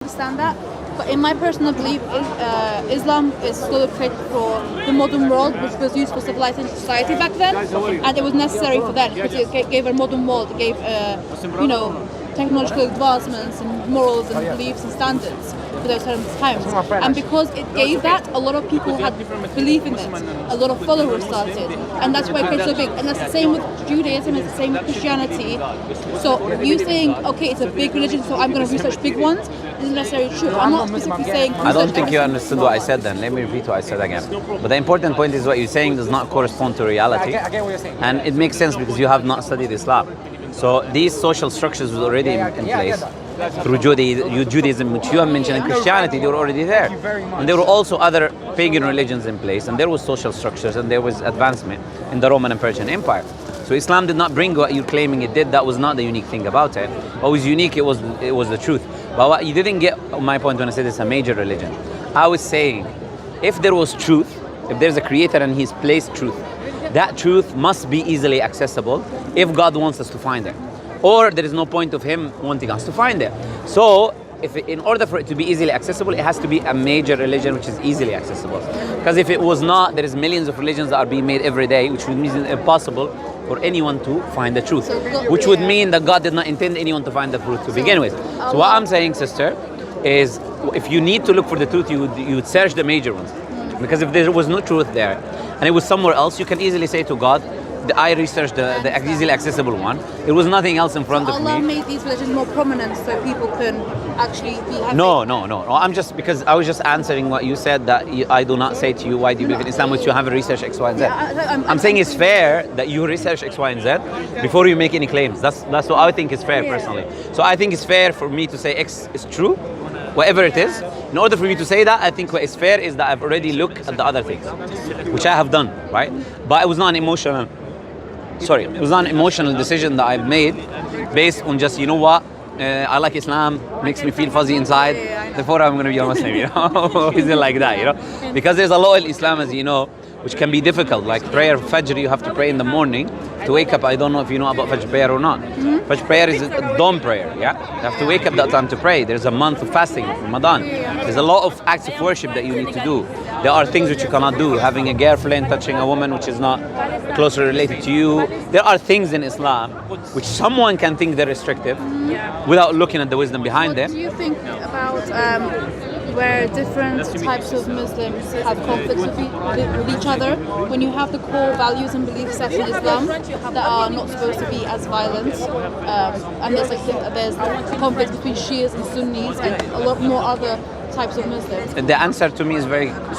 understand that. But in my personal belief, Islam is sort of created for the modern world, which was used for civilizing society back then, and it was necessary for that because it gave a modern world, it gave, technological advancements and morals and beliefs and standards for those times. And because it gave that, a lot of people had belief in it. A lot of followers started, and that's why it became so big. And that's the same with Judaism, it's the same with Christianity. So you saying, okay, it's a big religion, so I'm going to research big ones, isn't necessarily true. I'm not specifically saying. I don't think you understood what I said then. Let me repeat what I said again. But the important point is what you're saying does not correspond to reality. I get what you're saying. And it makes sense because you have not studied Islam. So these social structures were already in place through Judaism, which you have mentioned, and Christianity, they were already there. And there were also other pagan religions in place, and there was social structures, and there was advancement in the Roman and Persian Empire. So Islam did not bring what you're claiming it did. That was not the unique thing about it. What was unique, it was the truth. But what you didn't get my point when I said it's a major religion. I was saying, if there was truth, if there's a creator and he's placed truth, that truth must be easily accessible if God wants us to find it. Or there is no point of him wanting us to find it. So, in order for it to be easily accessible, it has to be a major religion which is easily accessible. Because if it was not, there is millions of religions that are being made every day, which would mean it impossible for anyone to find the truth. Which would mean that God did not intend anyone to find the truth to begin with. So what I'm saying, sister, is if you need to look for the truth, you would search the major ones. Because if there was no truth there, and it was somewhere else, you can easily say to God, I researched the easily accessible one. It was nothing else in front of me. Allah made these religions more prominent so people can actually be happy. No. Because I was just answering what you said, that I do not say to you, why do you believe in Islam, which you haven't researched X, Y, and Z. I'm saying it's fair that you research X, Y, and Z before you make any claims. That's what I think is fair, personally. So I think it's fair for me to say X is true, whatever it is. In order for me to say that, I think what is fair is that I've already looked at the other things, which I have done, right? But it was not an emotional decision that I've made based on just, I like Islam, makes me feel fuzzy inside, therefore I'm going to be a Muslim, Is it like that, Because there's a law in Islam, as you know, which can be difficult, like prayer, Fajr, you have to pray in the morning to wake up. I don't know if you know about Fajr prayer or not. Fajr prayer is a dawn prayer, You have to wake up that time to pray. There's a month of fasting, Ramadan. There's a lot of acts of worship that you need to do. There are things which you cannot do. Having a girlfriend, touching a woman which is not closely related to you. There are things in Islam which someone can think they're restrictive without looking at the wisdom behind them. What do you think about where different types of Muslims have conflicts with each other? When you have the core values and belief sets in Islam that are not supposed to be as violent, and there's conflicts between Shias and Sunnis and a lot more other types of Muslims. The answer to me is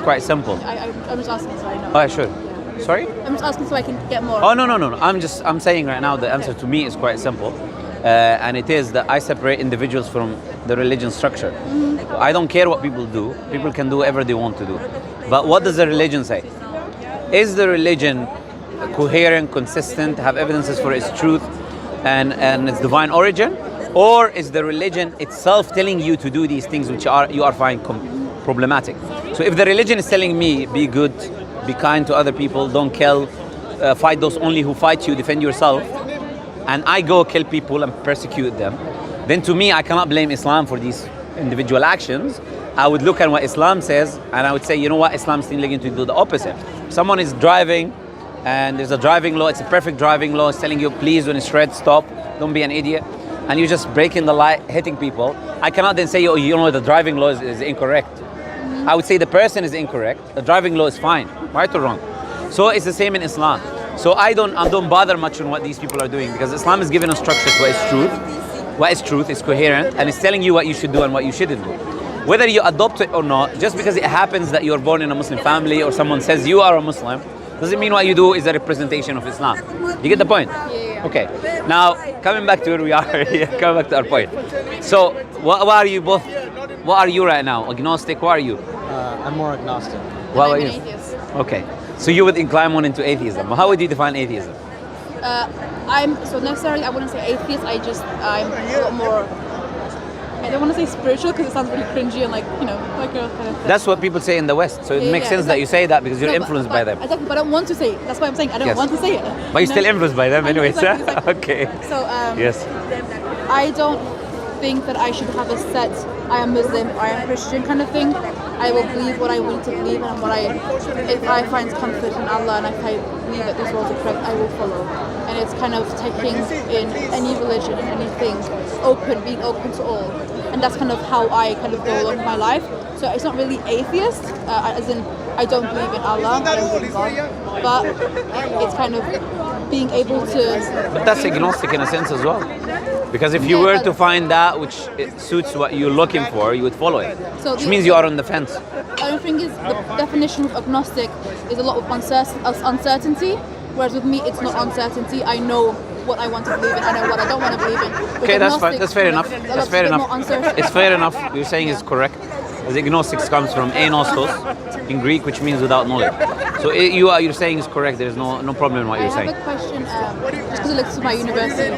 quite simple. I'm just asking, so I know. Oh, sure. Sorry? I'm just asking so I can get more. Oh, no. I'm saying right now the answer to me is quite simple. And it is that I separate individuals from the religion structure. I don't care what people do. People can do whatever they want to do. But what does the religion say? Is the religion coherent, consistent, have evidences for its truth and its divine origin? Or is the religion itself telling you to do these things which you are finding problematic? So if the religion is telling me, be good, be kind to other people, don't kill, fight those only who fight you, defend yourself, and I go kill people and persecute them, then to me I cannot blame Islam for these individual actions. I would look at what Islam says and I would say, you know what, Islam is telling you to do the opposite. If someone is driving and there's a driving law, it's a perfect driving law, it's telling you, please, when it's red, stop, don't be an idiot, and you're just breaking the light, hitting people, I cannot then say, the driving law is incorrect. I would say the person is incorrect, the driving law is fine, right or wrong. So it's the same in Islam. So I don't bother much on what these people are doing, because Islam is giving us structure to what is truth, is coherent, and it's telling you what you should do and what you shouldn't do. Whether you adopt it or not, just because it happens that you're born in a Muslim family or someone says you are a Muslim, doesn't mean what you do is a representation of Islam. You get the point? Yeah. Okay. Now, coming back to where we are, coming back to our point. So, what are you both? What are you right now? Agnostic? What are you? I'm more agnostic. What are I'm you? an atheist. Okay. So you would incline more into atheism. How would you define atheism? Necessarily I wouldn't say atheist. I'm a lot more. I don't want to say spiritual because it sounds really cringy and like a kind of. That's what people say in the West. So it makes sense that you say that because you're influenced by them. Exactly, but I don't want to say it. That's why I'm saying I don't want to say it. But you're still influenced by them anyway, exactly. Okay. So yes. I don't think that I should have a set I am Muslim, I am Christian kind of thing. I will believe what I want to believe, and if I find comfort in Allah and if I believe that these words are correct, I will follow. And it's kind of taking in any religion and anything being open to all. And that's kind of how I kind of go along my life. So it's not really atheist, as in I don't believe in Allah, I don't believe in God, but it's kind of being able to... But that's agnostic in a sense as well. Because if you were to find that which suits what you're looking for, you would follow it. So which means you are on the fence. The only thing is, the definition of agnostic is a lot of uncertainty, whereas with me, it's not uncertainty. I know what I want to believe in, I know what I don't want to believe in. Okay, that's fine. That's fair enough. That's fair enough. It's fair enough. You're saying is correct. As agnostics comes from anostos in Greek, which means without knowledge. So you're saying is correct. There's no problem in what you're saying. I have a question, just because it looks to my university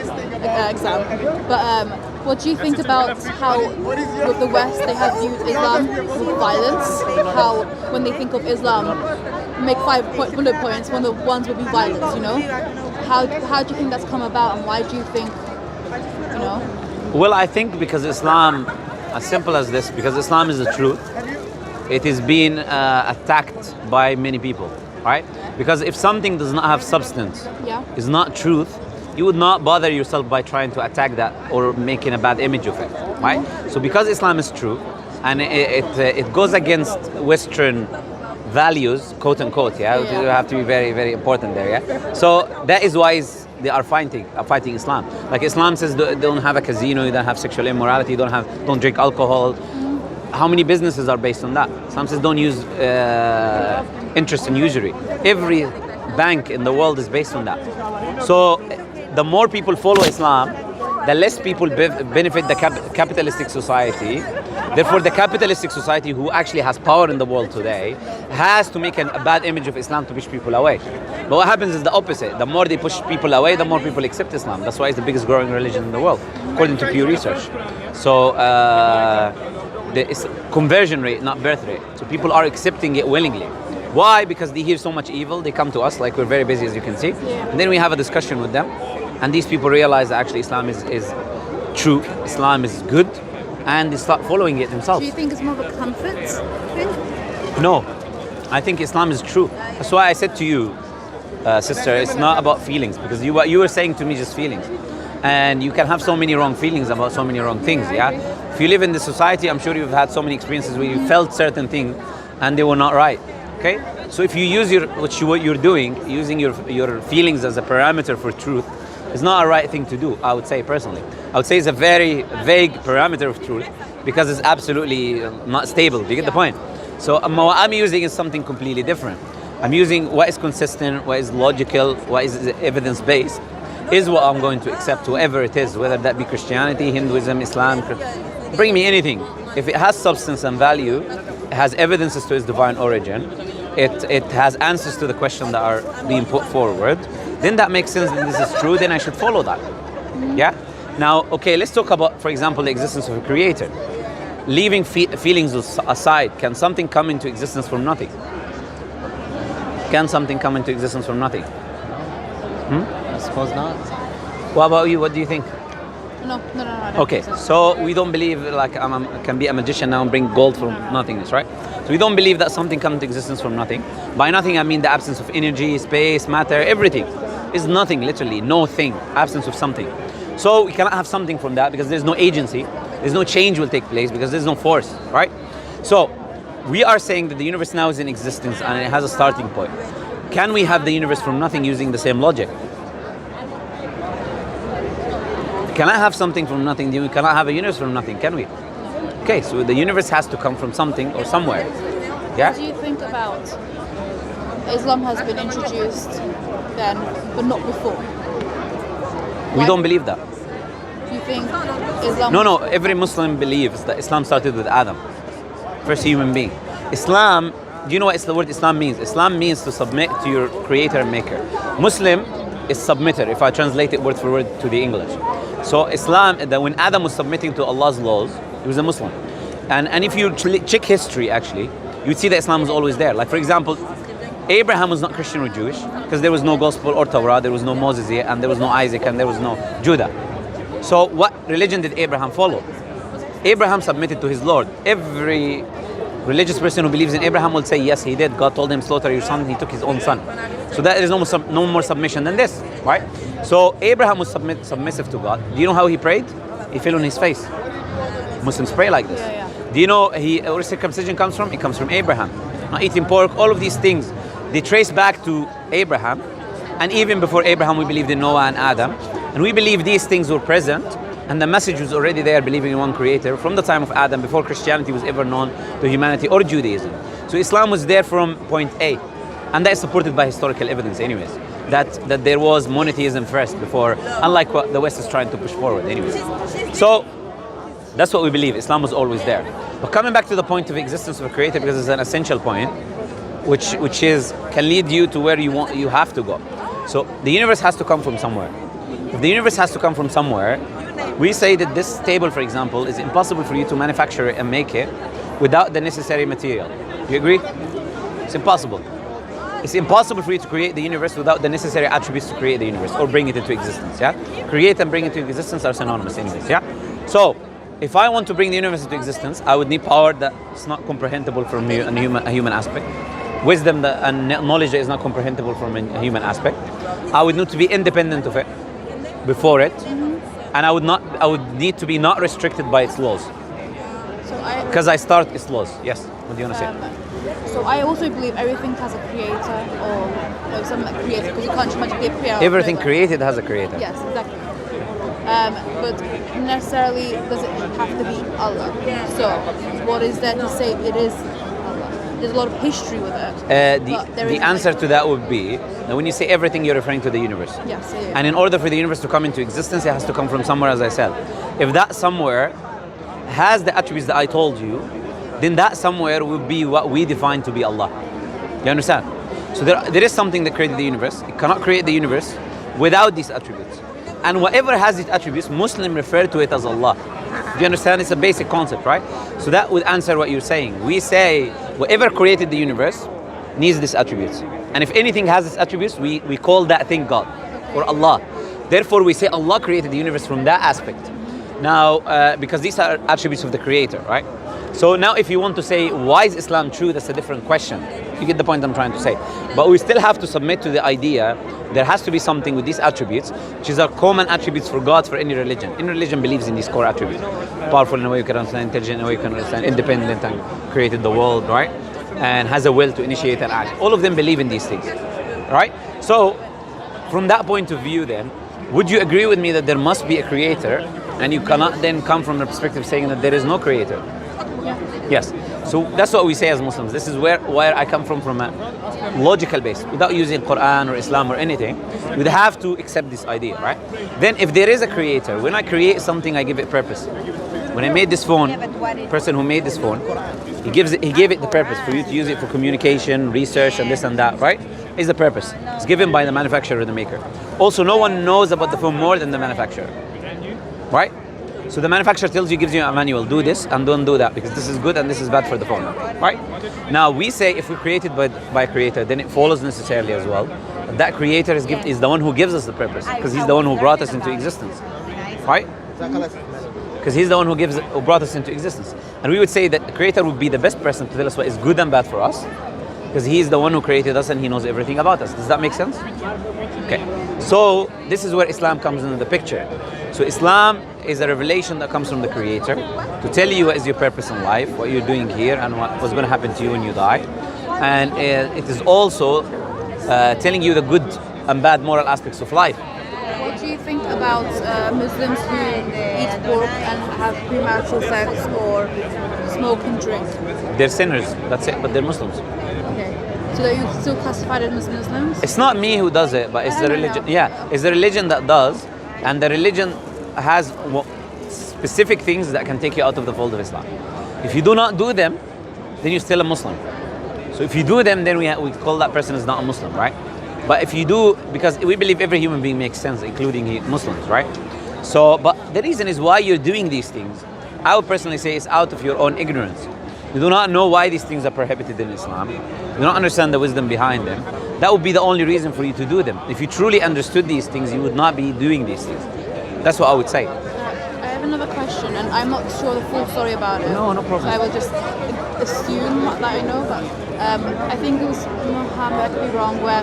exam. But what do you think about how with the West they have viewed Islam with violence? How when they think of Islam, make 5 bullet points, one of the ones would be violence, you know? How do you think that's come about, and why do you think, you know? Well, I think because Islam, as simple as this, because Islam is the truth, it is being attacked by many people, right? Because if something does not have substance, is not truth, you would not bother yourself by trying to attack that or making a bad image of it, right? So because Islam is true, and it goes against Western values, quote unquote, you have to be very, very important there, yeah? So that is why they are fighting Islam. Like Islam says, don't have a casino, you don't have sexual immorality, don't drink alcohol. How many businesses are based on that? Islam says don't use interest and usury. Every bank in the world is based on that. So the more people follow Islam, the less people benefit the capitalistic society. Therefore, the capitalistic society, who actually has power in the world today, has to make a bad image of Islam to push people away. But what happens is the opposite. The more they push people away, the more people accept Islam. That's why it's the biggest growing religion in the world, according to Pew Research. So it's conversion rate, not birth rate. So people are accepting it willingly. Why? Because they hear so much evil, they come to us, like we're very busy as you can see. And then we have a discussion with them. And these people realize that actually Islam is true, Islam is good, and they start following it themselves. Do you think it's more of a comfort thing? No, I think Islam is true. That's why I said to you, sister, it's not about feelings, because you were saying to me just feelings. And you can have so many wrong feelings about so many wrong things, yeah? If you live in this society, I'm sure you've had so many experiences where you felt certain things and they were not right, okay? So if you use what you're doing, using your feelings as a parameter for truth, it's not a right thing to do, I would say personally. I would say it's a very vague parameter of truth because it's absolutely not stable. Do you get the point? So what I'm using is something completely different. I'm using what is consistent, what is logical, what is evidence-based, is what I'm going to accept, whoever it is, whether that be Christianity, Hinduism, Islam, bring me anything. If it has substance and value, it has evidences to its divine origin, it has answers to the questions that are being put forward, then that makes sense, and this is true, then I should follow that. Yeah? Now, okay, let's talk about, for example, the existence of a creator. Leaving feelings aside, can something come into existence from nothing? Can something come into existence from nothing? I suppose not. What about you? What do you think? No, I don't Okay, think so we don't believe like I can be a magician now and bring gold from nothingness, right? So we don't believe that something comes into existence from nothing. By nothing, I mean the absence of energy, space, matter, everything. Is nothing, literally, no thing, absence of something. So we cannot have something from that because there's no agency, there's no change will take place because there's no force, right? So we are saying that the universe now is in existence and it has a starting point. Can we have the universe from nothing using the same logic? Can I have something from nothing? We cannot have a universe from nothing, can we? Okay, so the universe has to come from something or somewhere. Yeah? What do you think about Islam has been introduced then, but not before? We don't believe that. Do you think Islam... No, every Muslim believes that Islam started with Adam, first human being. Islam, do you know what the word Islam means? Islam means to submit to your creator and maker. Muslim is submitter, if I translate it word for word to the English. So Islam, that when Adam was submitting to Allah's laws, he was a Muslim. And if you check history, actually, you'd see that Islam was always there. Like, for example, Abraham was not Christian or Jewish because there was no gospel or Torah, there was no Moses yet, and there was no Isaac, and there was no Judah. So what religion did Abraham follow? Abraham submitted to his Lord. Every religious person who believes in Abraham will say, yes, he did. God told him, slaughter your son. He took his own son. So there is no more submission than this, right? So Abraham was submissive to God. Do you know how he prayed? He fell on his face. Muslims pray like this. Do you know where circumcision comes from? It comes from Abraham. Not eating pork, all of these things, they trace back to Abraham. And even before Abraham, we believed in Noah and Adam. And we believe these things were present. And the message was already there, believing in one creator, from the time of Adam, before Christianity was ever known to humanity, or Judaism. So Islam was there from point A. And that is supported by historical evidence anyways. That there was monotheism first before, unlike what the West is trying to push forward anyways. So that's what we believe. Islam was always there. But coming back to the point of existence of a creator, because it's an essential point, which is can lead you to where you have to go. So the universe has to come from somewhere. If the universe has to come from somewhere, we say that this table, for example, is impossible for you to manufacture it and make it without the necessary material. You agree? It's impossible. It's impossible for you to create the universe without the necessary attributes to create the universe or bring it into existence. Yeah, create and bring it into existence are synonymous anyways. Yeah. So if I want to bring the universe into existence, I would need power that's not comprehensible from a human aspect. Wisdom and knowledge that is not comprehensible from a human aspect. I would need to be independent of it before it, and I would need to be not restricted by its laws. Because I start its laws. Yes. What do you want to say? So I also believe everything has a creator, or something like creator, because you can't magically appear. Everything created has a creator. Yes, exactly. But necessarily, does it have to be Allah? So what is there to say it is Allah? There's a lot of history with it. The answer to that would be that when you say everything, you're referring to the universe. Yes. And in order for the universe to come into existence, it has to come from somewhere, as I said. If that somewhere has the attributes that I told you, then that somewhere will be what we define to be Allah. You understand? So there is something that created the universe. It cannot create the universe without these attributes. And whatever has these attributes, Muslims refer to it as Allah. Do you understand? It's a basic concept, right? So that would answer what you're saying. We say whatever created the universe needs these attributes. And if anything has these attributes, we call that thing God or Allah. Therefore, we say Allah created the universe from that aspect. Now, because these are attributes of the creator, right? So now if you want to say, why is Islam true? That's a different question. You get the point I'm trying to say. But we still have to submit to the idea there has to be something with these attributes, which is our common attributes for God, for any religion. Any religion believes in these core attributes. Powerful in a way you can understand, intelligent in a way you can understand, independent and created the world, right? And has a will to initiate an act. All of them believe in these things, right? So from that point of view then, would you agree with me that there must be a creator, and you cannot then come from the perspective saying that there is no creator? Yes. So that's what we say as Muslims. This is where I come from a logical base. Without using Quran or Islam or anything, you'd have to accept this idea, right? Then if there is a creator, when I create something, I give it purpose. When I made this phone, person who made this phone, he gave it the purpose for you to use it for communication, research, and this and that, right? Is the purpose. It's given by the manufacturer or the maker. Also, no one knows about the phone more than the manufacturer, right? So the manufacturer tells you, gives you a manual, do this and don't do that because this is good and this is bad for the phone, right? Now we say if we're created by a creator, then it follows necessarily as well. That creator is the one who gives us the purpose because he's the one who brought us into existence, right? Because he's the one who brought us into existence. And we would say that the creator would be the best person to tell us what is good and bad for us because he's the one who created us and he knows everything about us. Does that make sense? Okay. So this is where Islam comes into the picture. So Islam is a revelation that comes from the Creator to tell you what is your purpose in life, what you're doing here, and what's going to happen to you when you die. And it is also telling you the good and bad moral aspects of life. What do you think about Muslims who eat pork and have premarital sex or smoke and drink? They're sinners, that's it, but they're Muslims. Okay. So are you still classified as Muslims? It's not me who does it, but it's the religion. Yeah, it's the religion that does, and the religion has specific things that can take you out of the fold of Islam. If you do not do them, then you're still a Muslim. So if you do them, then we call that person as not a Muslim, right? But if you do, because we believe every human being makes sense, including Muslims, right? So, but the reason is why you're doing these things, I would personally say it's out of your own ignorance. You do not know why these things are prohibited in Islam. You do not understand the wisdom behind them. That would be the only reason for you to do them. If you truly understood these things, you would not be doing these things. That's what I would say. I have have another question, and I'm not sure the full story about it. No problem. So I will just assume that I know, but I think it was Muhammed, I could be wrong, where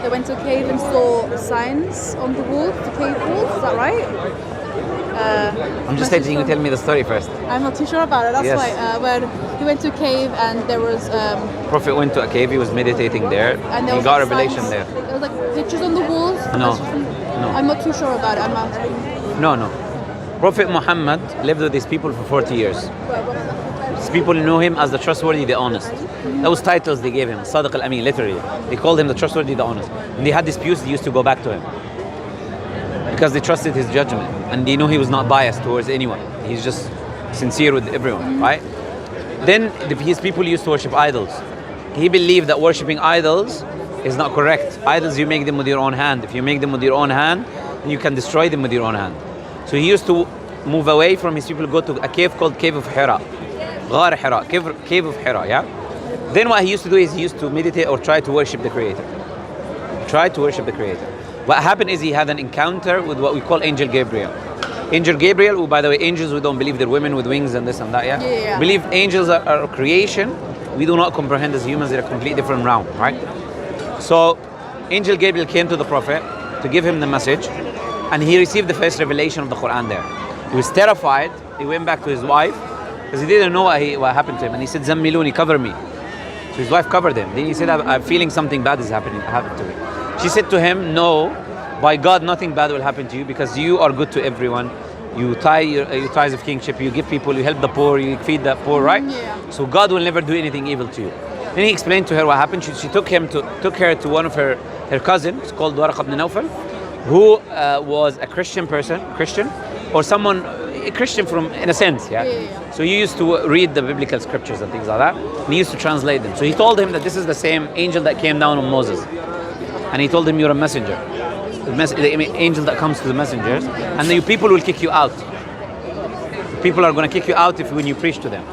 they went to a cave and saw signs on the walls, the cave walls, is that right? I'm just letting you tell me the story first. I'm not too sure about it, that's Yes. why. Where he went to a cave and there was... Prophet went to a cave, he was meditating there, and there he was got like revelation signs, there. There was like pictures on the walls. No. No. I'm not too sure about it, I'm asking. No. Prophet Muhammad lived with these people for 40 years. These people knew him as the trustworthy, the honest. Those titles they gave him, Sadiq al-Amin, literally. They called him the trustworthy, the honest. When they had disputes, they used to go back to him. Because they trusted his judgment. And they knew he was not biased towards anyone. He's just sincere with everyone, right? Then his people used to worship idols. He believed that worshipping idols is not correct. Idols, you make them with your own hand. If you make them with your own hand, then you can destroy them with your own hand. So he used to move away from his people, go to a cave called Cave of Hira. Ghar Hira, cave of Hira, yeah? Then what he used to do is he used to meditate or try to worship the Creator. Try to worship the Creator. What happened is he had an encounter with what we call Angel Gabriel. Angel Gabriel, who by the way, angels, we don't believe they're women with wings and this and that, yeah? Yeah. Believe angels are a creation. We do not comprehend as humans, they're a completely different realm, right? So Angel Gabriel came to the Prophet to give him the message, and he received the first revelation of the Quran there. He was terrified. He went back to his wife because he didn't know what happened to him, and he said, "Zammiluni, cover me." So his wife covered him. Then he said, "I'm feeling something bad is happened to me." She said to him, "No, by God, nothing bad will happen to you because you are good to everyone. You tie your ties of kingship. You give people. You help the poor. You feed the poor, right? Yeah. So God will never do anything evil to you." Then he explained to her what happened. She took her to one of her cousins called Waraq ibn Nawfal, who was a Christian, or someone a Christian from in a sense, yeah? Yeah. So he used to read the biblical scriptures and things like that, and he used to translate them. So he told him that this is the same angel that came down on Moses, and he told him, "You're a messenger, the angel that comes to the messengers, and the people will kick you out. People are going to kick you out when you preach to them.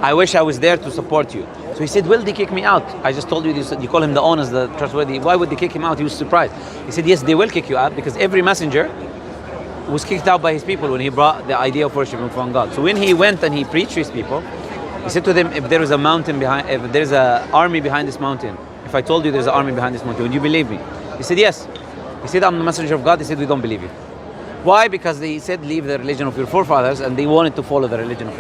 I wish I was there to support you." So he said, "Will they kick me out? I just told you this. You call him the honest, the trustworthy. Why would they kick him out?" He was surprised. He said, "Yes, they will kick you out because every messenger was kicked out by his people when he brought the idea of worshiping from God." So when he went and he preached to his people, he said to them, "If there is a mountain behind, if there is an army behind this mountain, if I told you there's an army behind this mountain, would you believe me?" He said, "Yes." He said, "I'm the messenger of God." He said, "We don't believe you." Why? Because they said, "Leave the religion of your forefathers," and they wanted to follow the religion of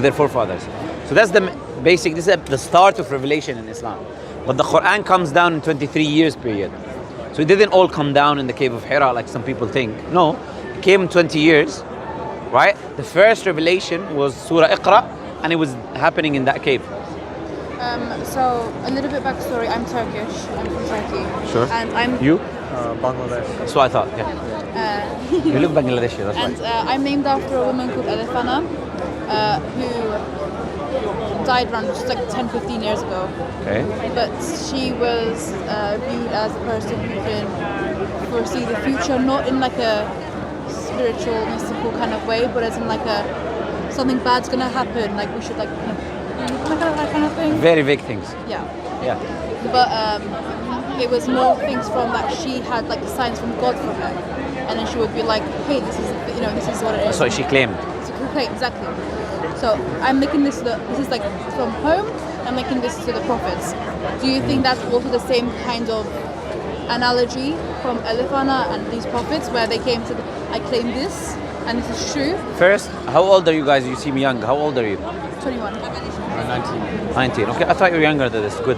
their forefathers. So that's the basic. This is the start of revelation in Islam. But the Quran comes down in 23 years period. So it didn't all come down in the cave of Hira like some people think. No, it came in 20 years, right? The first revelation was Surah Iqra, and it was happening in that cave. So a little bit backstory. I'm Turkish. I'm from Turkey. Sure. And I'm You? Bangladesh. That's what I thought, yeah. You look Bangladeshi, that's and right. I'm named after a woman called Elefana, who died around just like 10, 15 years ago. Okay. But she was viewed as a person who can foresee the future, not in like a spiritual, mystical kind of way, but as in like a something bad's gonna happen, like we should like that kind of thing. Very vague things. Yeah. Yeah. But it was more things from that she had like signs from God for her, and then she would be like, "Hey, this is what it is." That's what she claimed. Okay, exactly. So I'm making this is like from home. I'm making this to the prophets. Do you think that's also the same kind of analogy from Elefana and these prophets, where they came to I claim this and this is true? First, how old are you guys? You seem young. How old are you? 21. 19. 19. Okay, I thought you were younger than this. Good.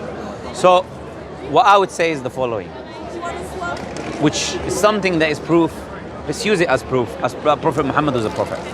So, what I would say is the following, which is something that is proof. Let's use it as proof. As Prophet Muhammad was a prophet.